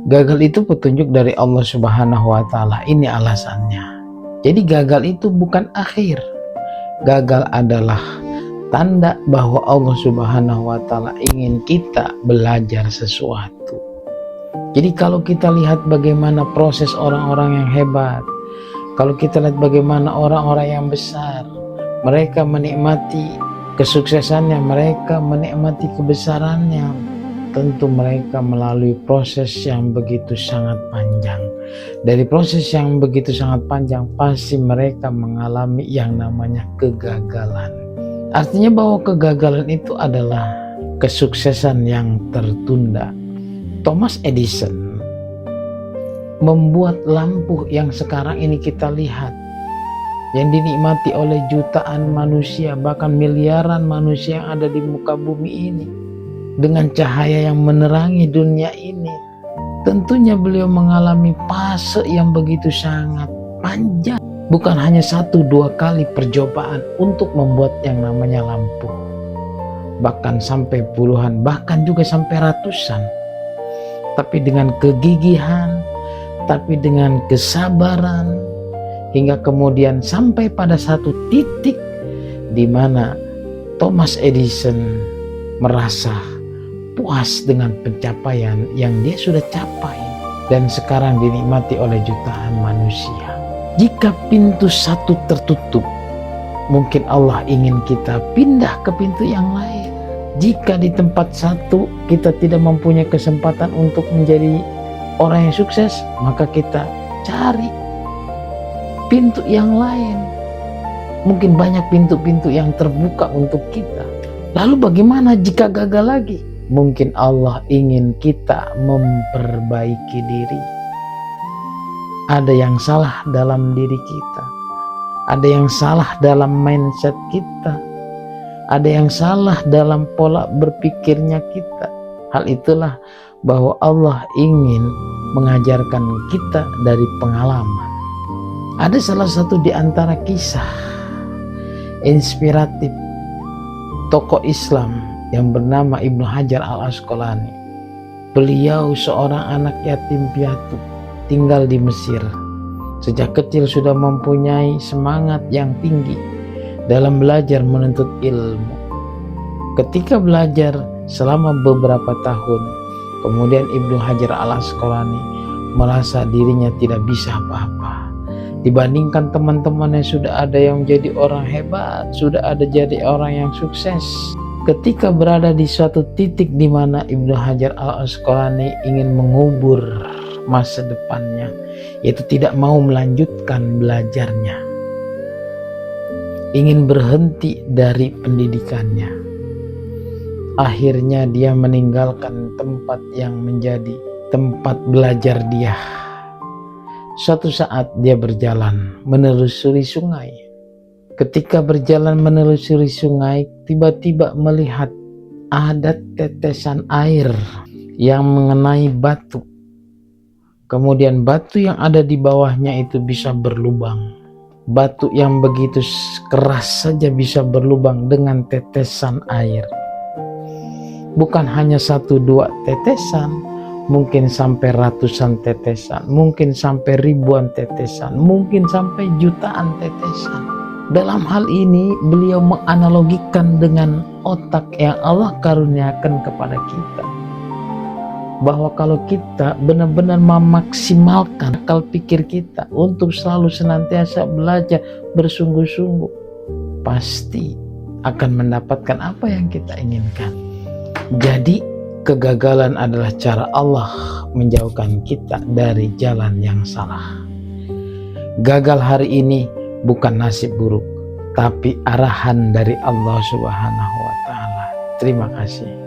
Gagal itu petunjuk dari Allah Subhanahu wa Ta'ala. Ini alasannya. Jadi gagal itu bukan akhir. Gagal adalah tanda bahwa Allah Subhanahu wa Ta'ala ingin kita belajar sesuatu. Jadi kalau kita lihat bagaimana proses orang-orang yang hebat, kalau kita lihat bagaimana orang-orang yang besar, mereka menikmati kesuksesannya, mereka menikmati kebesarannya, tentu mereka melalui proses yang begitu sangat panjang. Dari proses yang begitu sangat panjang, pasti mereka mengalami yang namanya kegagalan. Artinya bahwa kegagalan itu adalah kesuksesan yang tertunda. Thomas Edison membuat lampu yang sekarang ini kita lihat, yang dinikmati oleh jutaan manusia, bahkan miliaran manusia yang ada di muka bumi ini, dengan cahaya yang menerangi dunia ini. Tentunya beliau mengalami fase yang begitu sangat panjang. Bukan hanya 1-2 kali percobaan untuk membuat yang namanya lampu, bahkan sampai puluhan, bahkan juga sampai ratusan. Tapi dengan kegigihan, tapi dengan kesabaran, hingga kemudian sampai pada satu titik di mana Thomas Edison merasa puas dengan pencapaian yang dia sudah capai dan sekarang dinikmati oleh jutaan manusia. Jika pintu satu tertutup, mungkin Allah ingin kita pindah ke pintu yang lain. Jika di tempat satu kita tidak mempunyai kesempatan untuk menjadi orang yang sukses, maka kita cari pintu yang lain. Mungkin banyak pintu-pintu yang terbuka untuk kita. Lalu bagaimana jika gagal lagi? Mungkin Allah ingin kita memperbaiki diri. Ada yang salah dalam diri kita. Ada yang salah dalam mindset kita. Ada yang salah dalam pola berpikirnya kita. Hal itulah bahwa Allah ingin mengajarkan kita dari pengalaman. Ada salah satu di antara kisah inspiratif tokoh Islam yang bernama Ibnu Hajar Al-Asqalani. Beliau seorang anak yatim piatu, tinggal di Mesir. Sejak kecil sudah mempunyai semangat yang tinggi dalam belajar menuntut ilmu. Ketika belajar selama beberapa tahun, kemudian Ibnu Hajar Al-Asqalani merasa dirinya tidak bisa apa-apa. Dibandingkan teman-teman yang sudah ada yang jadi orang hebat, sudah ada jadi orang yang sukses. Ketika berada di suatu titik di mana Ibnu Hajar Al-Asqalani ingin mengubur masa depannya, yaitu tidak mau melanjutkan belajarnya, ingin berhenti dari pendidikannya. Akhirnya dia meninggalkan tempat yang menjadi tempat belajar dia. Suatu saat dia berjalan menelusuri sungai. Ketika berjalan menelusuri sungai, tiba-tiba melihat ada tetesan air yang mengenai batu. Kemudian batu yang ada di bawahnya itu bisa berlubang. Batu yang begitu keras saja bisa berlubang dengan tetesan air. Bukan hanya 1-2 tetesan, mungkin sampai ratusan tetesan, mungkin sampai ribuan tetesan, mungkin sampai jutaan tetesan. Dalam hal ini beliau menganalogikan dengan otak yang Allah karuniakan kepada kita, bahwa kalau kita benar-benar memaksimalkan akal pikir kita untuk selalu senantiasa belajar bersungguh-sungguh, pasti akan mendapatkan apa yang kita inginkan. Jadi kegagalan adalah cara Allah menjauhkan kita dari jalan yang salah. Gagal hari ini bukan nasib buruk, tapi arahan dari Allah Subhanahu wa Ta'ala. Terima kasih.